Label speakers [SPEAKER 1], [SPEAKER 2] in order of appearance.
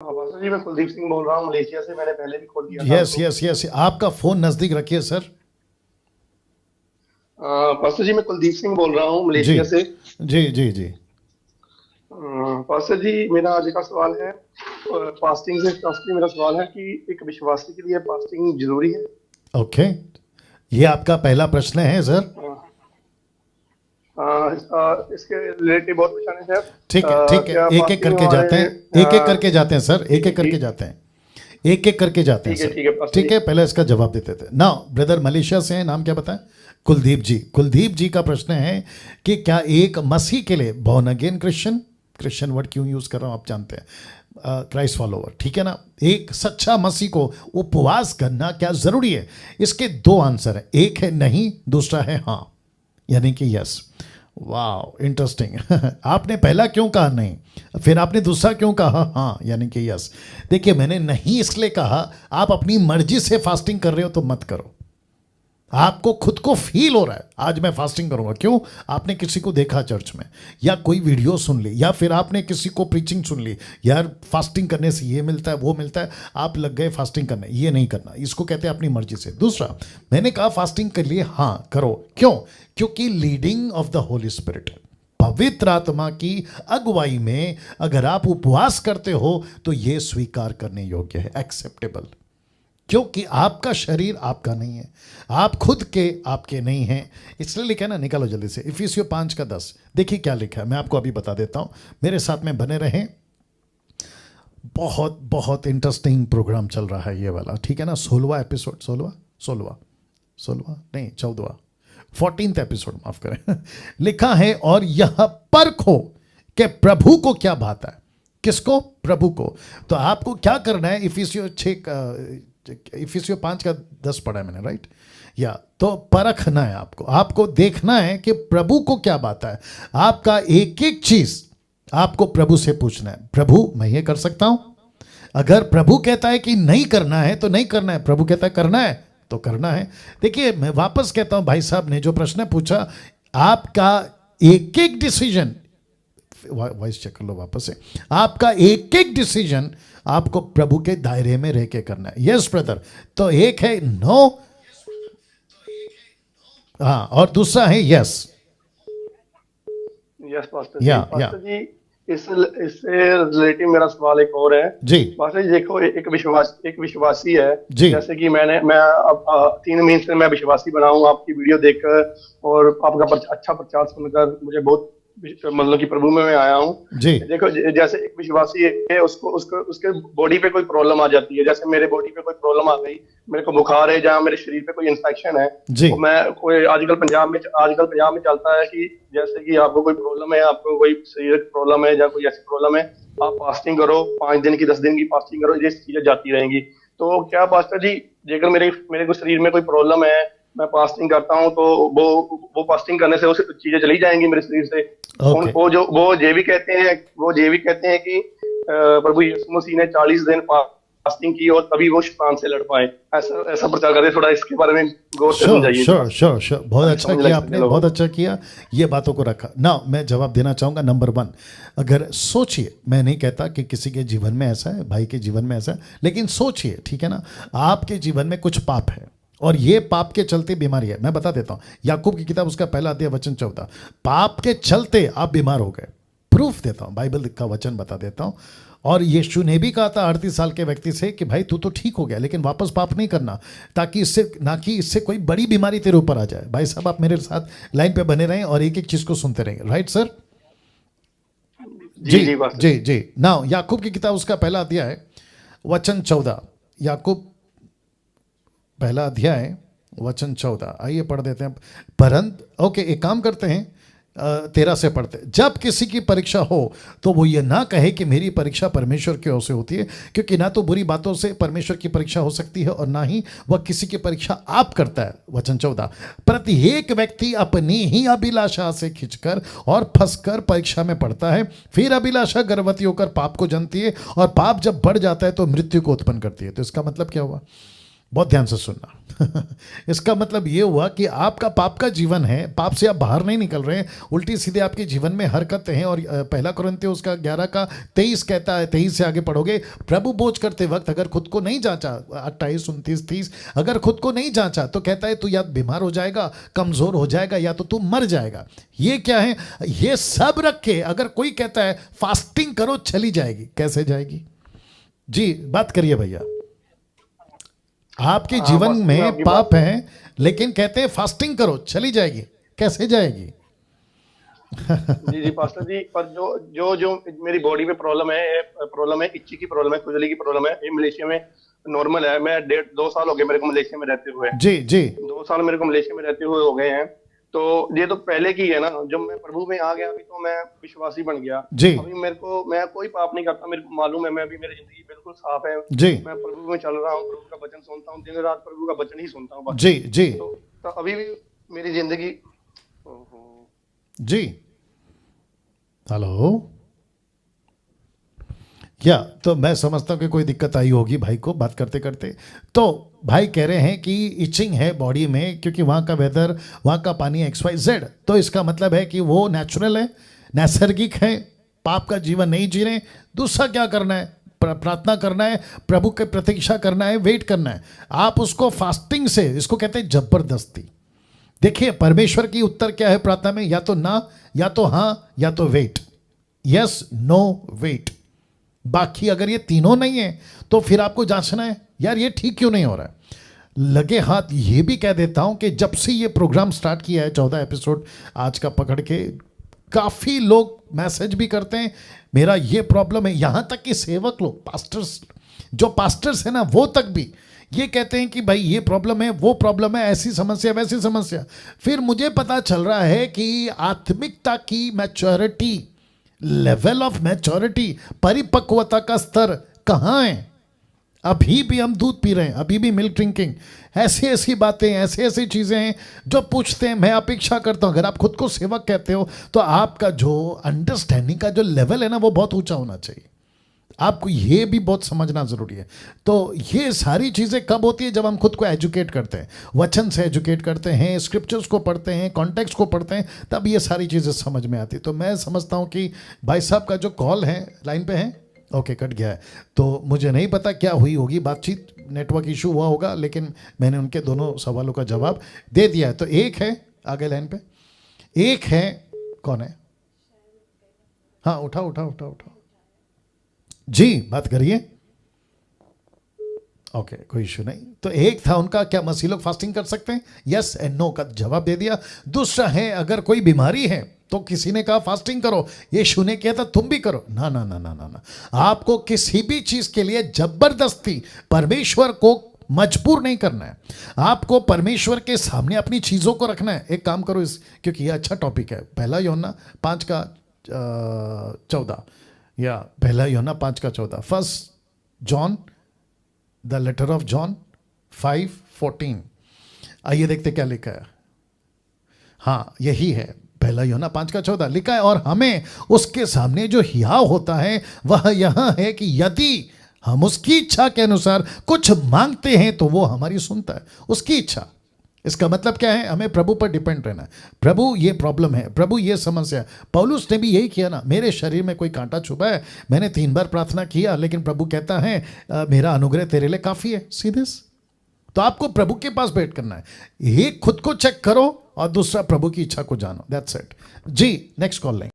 [SPEAKER 1] हाँ पास्टर जी, मैं कुलदीप सिंह बोल रहा हूँ मलेशिया से। मैंने पहले भी कॉल किया था
[SPEAKER 2] यस
[SPEAKER 1] आपको।
[SPEAKER 2] यस यस, आपका फोन नजदीक रखिए सर।
[SPEAKER 1] पास्टर जी, मैं कुलदीप सिंह बोल रहा हूँ
[SPEAKER 2] जी
[SPEAKER 1] मलेशिया से।
[SPEAKER 2] जी जी जी।
[SPEAKER 1] पास्टर जी, मेरा आज का सवाल है, फास्टिंग से फास्टिंग मेरा सवाल है कि एक विश्वासी के लिए फास्टिंग जरूरी है।
[SPEAKER 2] ओके, ये आपका पहला प्रश्न है सर।
[SPEAKER 1] अ, इसके रिलेटेड बहुत क्वेश्चन है।
[SPEAKER 2] ठीक है,
[SPEAKER 1] क्या
[SPEAKER 2] एक एक
[SPEAKER 1] फास्टिंग
[SPEAKER 2] करके
[SPEAKER 1] हमारे
[SPEAKER 2] जाते हैं। एक एक करके जाते हैं सर, एक
[SPEAKER 1] ठीक है
[SPEAKER 2] एक करके जाते हैं। एक एक करके जाते हैं सर।
[SPEAKER 1] ठीक है पास्टर
[SPEAKER 2] ठीक
[SPEAKER 1] जी।
[SPEAKER 2] है, पहले इसका जवाब देते थे ना। ब्रदर मलेशिया से हैं, नाम क्या बताएं? कुलदीप जी। कुलदीप जी का प्रश्न है कि क्या एक मसीह के लिए, born again Christian, Christian word क्यों यूज कर रहा हूं आप जानते हैं, क्राइस्ट फॉलोवर, ठीक है ना, एक सच्चा मसीह को उपवास करना क्या जरूरी है? इसके दो आंसर है, एक है नहीं, दूसरा है हाँ, यानी कि यस। वाह इंटरेस्टिंग। आपने पहला क्यों कहा नहीं, फिर आपने दूसरा क्यों कहा हाँ, यानी कि यस। देखिए, मैंने नहीं इसलिए कहा, आप अपनी मर्जी से फास्टिंग कर रहे हो तो मत करो। आपको खुद को फील हो रहा है आज मैं फास्टिंग करूंगा, क्यों? आपने किसी को देखा चर्च में, या कोई वीडियो सुन ली, या फिर आपने किसी को प्रीचिंग सुन ली, यार फास्टिंग करने से ये मिलता है वो मिलता है, आप लग गए फास्टिंग करने। ये नहीं करना, इसको कहते हैं अपनी मर्जी से। दूसरा, मैंने कहा फास्टिंग के लिए हाँ करो, क्यों? क्योंकि leading of the Holi spirit, पवित्र आत्मा की अगुवाई में अगर आप उपवास करते हो तो ये स्वीकार करने योग्य है, एक्सेप्टेबल। क्योंकि आपका शरीर आपका नहीं है, आप खुद के आपके नहीं हैं। इसलिए लिखा है ना, निकालो जल्दी से, इफिसियों 5:10। देखिए क्या लिखा है, मैं आपको अभी बता देता हूं, मेरे साथ में बने रहें। बहुत बहुत इंटरेस्टिंग प्रोग्राम चल रहा है ये वाला, ठीक है ना। 16वां एपिसोड, 16वां नहीं, 14वां, 14th एपिसोड, माफ करें। लिखा है, और यह परखो कि प्रभु को क्या भाता है। किसको? प्रभु को। तो आपको क्या करना है, इफिसियो 5:10 पढ़ा है मैंने, राइट? या तो परखना है आपको, आपको देखना है कि प्रभु को क्या बात है। आपका एक एक चीज आपको प्रभु से पूछना है, प्रभु मैं ये कर सकता हूं? अगर प्रभु कहता है कि नहीं करना है तो नहीं करना है, प्रभु कहता है करना है तो करना है। देखिए, मैं वापस कहता हूं, भाई साहब ने जो प्रश्न पूछा, आपका एक एक डिसीजन, वॉइस चेक कर लो वापस से, आपका एक एक डिसीजन आपको प्रभु के दायरे में रह के करना है। यस ब्रदर, तो एक है नो, हाँ, और दूसरा है यस।
[SPEAKER 1] यस पास्टर जी।
[SPEAKER 2] या
[SPEAKER 1] पास्टर जी, इससे रिलेटिव मेरा सवाल एक और है।
[SPEAKER 2] जी
[SPEAKER 1] पास्टर जी देखो, एक विश्वासी है।
[SPEAKER 2] जी।
[SPEAKER 1] जैसे कि मैं अब 3 महीने से मैं विश्वासी बना हूँ आपकी वीडियो देखकर, और आपका अच्छा प्रचार सुनकर मुझे बहुत मतलब कि प्रभु में मैं आया हूँ।
[SPEAKER 2] जी
[SPEAKER 1] देखो, जैसे एक विश्वासी है, उसको उसको उसके बॉडी पे कोई प्रॉब्लम आ जाती है। जैसे मेरे बॉडी पे कोई प्रॉब्लम आ गई, मेरे को बुखार है, जहाँ मेरे शरीर पे कोई इंफेक्शन है,
[SPEAKER 2] जी।
[SPEAKER 1] तो मैं कोई आजकल पंजाब में चलता है कि जैसे कि आपको कोई प्रॉब्लम है, आपको कोई शारीरिक प्रॉब्लम है या कोई ऐसी प्रॉब्लम है, आप फास्टिंग करो, 5 दिन की 10 दिन की फास्टिंग करो, ये चीजें जाती रहेंगी। तो क्या पास्टर जी, जेकर मेरे मेरे को शरीर में कोई प्रॉब्लम है, मैं फास्टिंग करता हूँ, तो वो फास्टिंग करने से वो चीजें चली जाएंगी मेरे शरीर से?
[SPEAKER 2] ओके।
[SPEAKER 1] वो ये भी कहते हैं कि प्रभु यीशु मसीह ने 40 दिन फास्टिंग की और तभी वो शैतान से लड़ पाए। ऐसा ऐसा प्रचार करते, थोड़ा इसके बारे में गौर से
[SPEAKER 2] श्योर
[SPEAKER 1] समझाइए
[SPEAKER 2] श्योर
[SPEAKER 1] पास्टर जी,
[SPEAKER 2] श्योर श्योर, बहुत
[SPEAKER 1] ताकि
[SPEAKER 2] अच्छा
[SPEAKER 1] समझ लग
[SPEAKER 2] किया
[SPEAKER 1] सके
[SPEAKER 2] आपने,
[SPEAKER 1] लोगों
[SPEAKER 2] बहुत
[SPEAKER 1] को।
[SPEAKER 2] अच्छा किया। ये बातों को रखा ना, मैं जवाब देना चाहूंगा। नंबर 1, अगर सोचिए, मैं नहीं कहता कि किसी के जीवन में ऐसा है, भाई के जीवन में ऐसा है, लेकिन सोचिए, ठीक है ना, आपके जीवन में कुछ पाप है और ये पाप के चलते बीमारी है। मैं बता देता हूं, याकूब की किताब उसका पहला अध्याय वचन 14, पाप के चलते आप बीमार हो गए। प्रूफ देता हूं, बाइबल का वचन बता देता हूं। और यीशु ने भी कहा था 38 साल के व्यक्ति से कि भाई तू तो ठीक हो गया, लेकिन वापस पाप नहीं करना, ताकि इससे ना कि इससे कोई बड़ी बीमारी तेरे ऊपर आ जाए। भाई साहब, आप मेरे साथ लाइन पे बने रहें और एक एक चीज को सुनते रहेंगे, राइट सर? जी
[SPEAKER 1] जी जी पास्टर
[SPEAKER 2] जी
[SPEAKER 1] जी।
[SPEAKER 2] जी। नाउ याकूब की किताब उसका पहला अध्याय वचन 14, याकूब पहला अध्याय वचन 14, आइए पढ़ देते हैं। परंतु ओके, एक काम करते हैं, 13 से पढ़ते। जब किसी की परीक्षा हो तो वो ये ना कहे कि मेरी परीक्षा परमेश्वर की ओर से होती है, क्योंकि ना तो बुरी बातों से परमेश्वर की परीक्षा हो सकती है और ना ही वह किसी की परीक्षा आप करता है। वचन 14, प्रत्येक व्यक्ति अपनी ही अभिलाषा से खिंचकर और फंसकर परीक्षा में पड़ता है। फिर अभिलाषा गर्भवती होकर पाप को जनती है, और पाप जब बढ़ जाता है तो मृत्यु को उत्पन्न करती है। तो इसका मतलब क्या हुआ? बहुत ध्यान से सुनना। इसका मतलब ये हुआ कि आपका पाप का जीवन है, पाप से आप बाहर नहीं निकल रहे हैं, उल्टी सीधे आपके जीवन में हरकतें हैं। और पहला कुरिन्थियों उसका 11 का 23 कहता है, 23 से आगे पढ़ोगे, प्रभु बोझ करते वक्त अगर खुद को नहीं जांचा, 28, 29, 30, अगर खुद को नहीं जांचा तो कहता है तू या बीमार हो जाएगा, कमजोर हो जाएगा, या तो तू मर जाएगा। ये क्या है? ये सब रख के अगर कोई कहता है फास्टिंग करो, चली जाएगी, कैसे जाएगी जी? बात करिए भैया। आपके जीवन में पाप है लेकिन कहते हैं फास्टिंग करो, चली जाएगी, कैसे जाएगी?
[SPEAKER 1] जी जी पास्टर जी, पर जो जो जो मेरी बॉडी में प्रॉब्लम है, इच्ची की प्रॉब्लम है, खुजली की प्रॉब्लम है, ये मलेशिया में नॉर्मल है। मैं 2 साल हो गए मेरे को मलेशिया में रहते हुए।
[SPEAKER 2] जी जी।
[SPEAKER 1] 2 साल मेरे को मलेशिया में रहते हुए हो गए हैं। तो ये तो पहले की है ना, जब मैं प्रभु में आ गया अभी तो मैं विश्वासी बन गया
[SPEAKER 2] जी।
[SPEAKER 1] अभी मैं कोई पाप नहीं करता, मेरे को मालूम है, मैं अभी मेरी जिंदगी बिल्कुल साफ है
[SPEAKER 2] जी।
[SPEAKER 1] मैं प्रभु में चल रहा हूँ, प्रभु का वचन सुनता हूँ, दिन रात प्रभु का वचन ही सुनता हूँ बस।
[SPEAKER 2] जी जी।
[SPEAKER 1] तो अभी भी मेरी जिंदगी
[SPEAKER 2] जी। हेलो, क्या? तो मैं समझता हूँ कि कोई दिक्कत आई होगी भाई को बात करते करते। तो भाई कह रहे हैं कि इचिंग है बॉडी में क्योंकि वहाँ का वेदर, वहाँ का पानी XYZ। तो इसका मतलब है कि वो नेचुरल है, नैसर्गिक है, पाप का जीवन नहीं जी रहे। दूसरा क्या करना है? प्रार्थना करना है, प्रभु की प्रतीक्षा करना है, वेट करना है। आप उसको फास्टिंग से, इसको कहते हैं जबरदस्ती। देखिए परमेश्वर की उत्तर क्या है प्रार्थना में? या तो ना, या तो हाँ, या तो वेट। Yes, no, wait. बाकी अगर ये तीनों नहीं है तो फिर आपको जांचना है, यार ये ठीक क्यों नहीं हो रहा है। लगे हाथ ये भी कह देता हूं कि जब से ये प्रोग्राम स्टार्ट किया है, 14 एपिसोड आज का पकड़ के, काफ़ी लोग मैसेज भी करते हैं मेरा ये प्रॉब्लम है। यहां तक कि सेवक लोग, पास्टर्स, जो पास्टर्स है ना, वो तक भी ये कहते हैं कि भाई ये प्रॉब्लम है, वो प्रॉब्लम है, ऐसी समस्या, वैसी समस्या। फिर मुझे पता चल रहा है कि आत्मिकता की मैच्योरिटी, लेवल ऑफ मैच्योरिटी, परिपक्वता का स्तर कहाँ है? अभी भी हम दूध पी रहे हैं, अभी भी मिल्क ड्रिंकिंग, ऐसी ऐसी बातें, ऐसी ऐसी चीज़ें हैं जो पूछते हैं। मैं अपेक्षा करता हूं अगर आप खुद को सेवक कहते हो तो आपका जो अंडरस्टैंडिंग का जो लेवल है ना, वो बहुत ऊंचा होना चाहिए। आपको ये भी बहुत समझना ज़रूरी है। तो ये सारी चीज़ें कब होती है? जब हम खुद को एजुकेट करते हैं, वचन से एजुकेट करते हैं, स्क्रिप्चर्स को पढ़ते हैं, कॉन्टेक्स्ट को पढ़ते हैं, तब ये सारी चीज़ें समझ में आती है। तो मैं समझता हूँ कि भाई साहब का जो कॉल है, लाइन पे है, ओके, कट गया है। तो मुझे नहीं पता क्या हुई होगी बातचीत, नेटवर्क इशू हुआ होगा, लेकिन मैंने उनके दोनों सवालों का जवाब दे दिया है। तो एक है आगे लाइन पे, एक है, कौन है? हाँ, उठा उठा उठा उठा जी, बात करिए। ओके, कोई इशू नहीं। तो एक था उनका, क्या मसीह लोग फास्टिंग कर सकते हैं? यस एंड नो का जवाब दे दिया। दूसरा है, अगर कोई बीमारी है तो किसी ने कहा फास्टिंग करो, यीशु ने किया था तुम भी करो। ना ना ना ना ना ना, आपको किसी भी चीज के लिए जबरदस्ती परमेश्वर को मजबूर नहीं करना है। आपको परमेश्वर के सामने अपनी चीजों को रखना है। एक काम करो, इस क्योंकि ये अच्छा टॉपिक है, पहला यूहन्ना 5 का 14, या पहला यूहन्ना 5 का 14, first John, the letter of John 5:14। आइए देखते क्या लिखा है। हाँ, यही है, पहला यूहन्ना 5 का 14 लिखा है। और हमें उसके सामने जो हियाव होता है वह यह है कि यदि हम उसकी इच्छा के अनुसार कुछ मांगते हैं तो वो हमारी सुनता है। उसकी इच्छा, इसका मतलब क्या है? हमें प्रभु पर डिपेंड रहना है। प्रभु ये प्रॉब्लम है, प्रभु ये समस्या है। पौलुस ने भी यही किया ना, मेरे शरीर में कोई कांटा छुपा है, मैंने 3 बार प्रार्थना किया, लेकिन प्रभु कहता है मेरा अनुग्रह तेरे लिए काफ़ी है। सीधे। तो आपको प्रभु के पास वेट करना है। एक खुद को चेक करो और दूसरा प्रभु की इच्छा को जानो। दैट्स इट जी। नेक्स्ट कॉल लें।